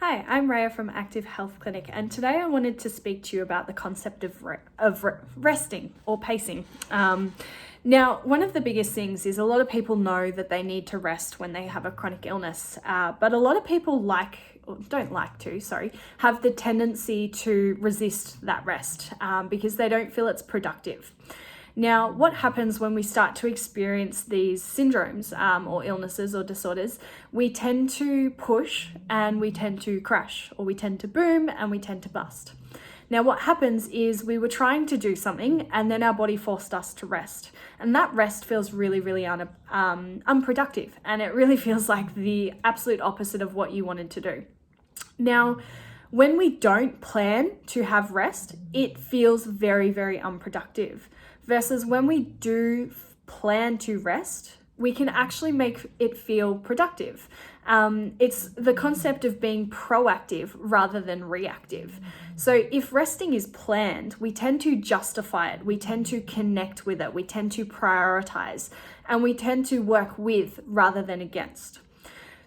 Hi, I'm Raya from Active Health Clinic, and today I wanted to speak to you about the concept of resting or pacing. Now, one of the biggest things is a lot of people know that they need to rest when they have a chronic illness, but a lot of people have the tendency to resist that rest because they don't feel it's productive. Now, what happens when we start to experience these syndromes or illnesses or disorders? We tend to push and we tend to crash, or we tend to boom and we tend to bust. Now, what happens is we were trying to do something and then our body forced us to rest. And that rest feels really unproductive. And it really feels like the absolute opposite of what you wanted to do. Now, when we don't plan to have rest, it feels very unproductive. Versus when we do plan to rest, we can actually make it feel productive. It's the concept of being proactive rather than reactive. So if resting is planned, we tend to justify it, we tend to connect with it, we tend to prioritize, and we tend to work with rather than against.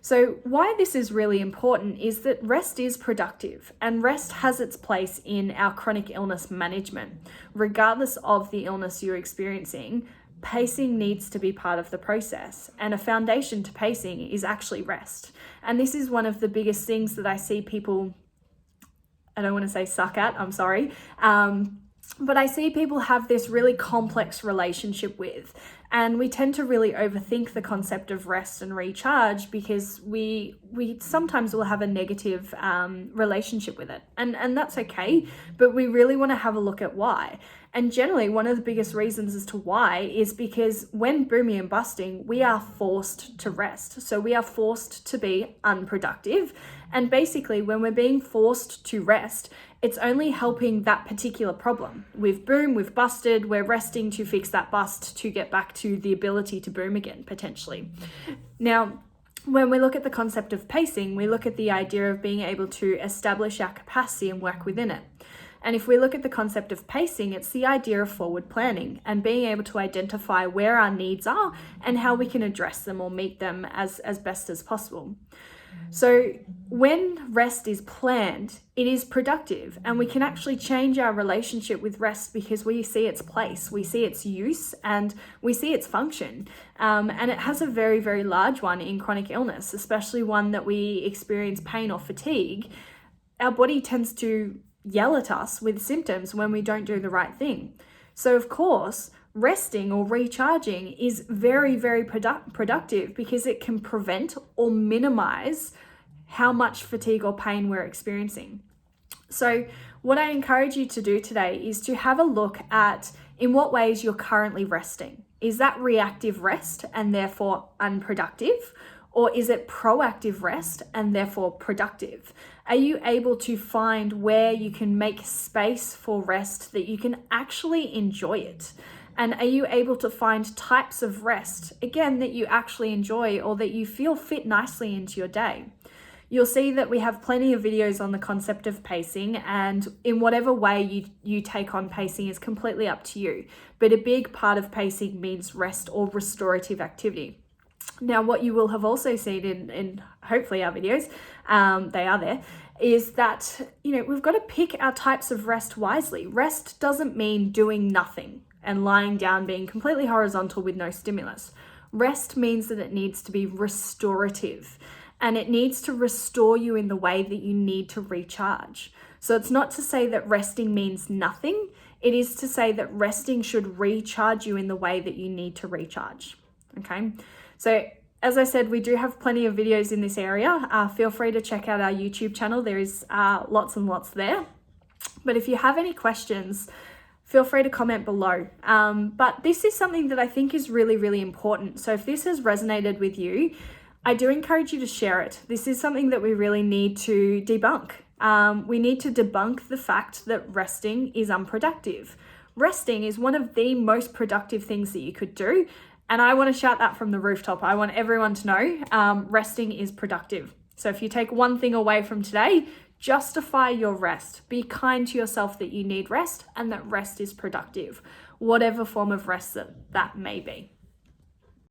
So why this is really important is that rest is productive, and rest has its place in our chronic illness management. Regardless of the illness you're experiencing, pacing needs to be part of the process, and a foundation to pacing is actually rest. And this is one of the biggest things that I see people, I don't want to say suck at, I'm sorry, but I see people have this really complex relationship with, and we tend to really overthink the concept of rest and recharge because we sometimes will have a negative relationship with it, and that's okay, but we really want to have a look at why. And generally, one of the biggest reasons as to why is because when booming and busting, we are forced to rest. So we are forced to be unproductive. And basically, when we're being forced to rest, it's only helping that particular problem. We've boomed, we've busted, we're resting to fix that bust to get back to the ability to boom again, potentially. Now, when we look at the concept of pacing, we look at the idea of being able to establish our capacity and work within it. And if we look at the concept of pacing, it's the idea of forward planning and being able to identify where our needs are and how we can address them or meet them as best as possible. So when rest is planned, it is productive, and we can actually change our relationship with rest because we see its place, we see its use, and we see its function. And it has a very large one in chronic illness, especially one that we experience pain or fatigue. Our body tends to yell at us with symptoms when we don't do the right thing. So of course, resting or recharging is very productive because it can prevent or minimize how much fatigue or pain we're experiencing. So what I encourage you to do today is to have a look at in what ways you're currently resting. Is that reactive rest and therefore unproductive? Or is it proactive rest and therefore productive? Are you able to find where you can make space for rest that you can actually enjoy it? And are you able to find types of rest, again, that you actually enjoy or that you feel fit nicely into your day? You'll see that we have plenty of videos on the concept of pacing, and in whatever way you take on pacing is completely up to you. But a big part of pacing means rest or restorative activity. Now, what you will have also seen in hopefully our videos, they are there, is that, we've got to pick our types of rest wisely. Rest doesn't mean doing nothing and lying down, being completely horizontal with no stimulus. Rest means that it needs to be restorative, and it needs to restore you in the way that you need to recharge. So it's not to say that resting means nothing. It is to say that resting should recharge you in the way that you need to recharge. Okay. So as I said, we do have plenty of videos in this area. Feel free to check out our YouTube channel. There is lots and lots there. But if you have any questions, feel free to comment below. But this is something that I think is really important. So if this has resonated with you, I do encourage you to share it. This is something that we really need to debunk. We need to debunk the fact that resting is unproductive. Resting is one of the most productive things that you could do. And I want to shout that from the rooftop. I want everyone to know resting is productive. So if you take one thing away from today, justify your rest. Be kind to yourself that you need rest and that rest is productive, whatever form of rest that may be.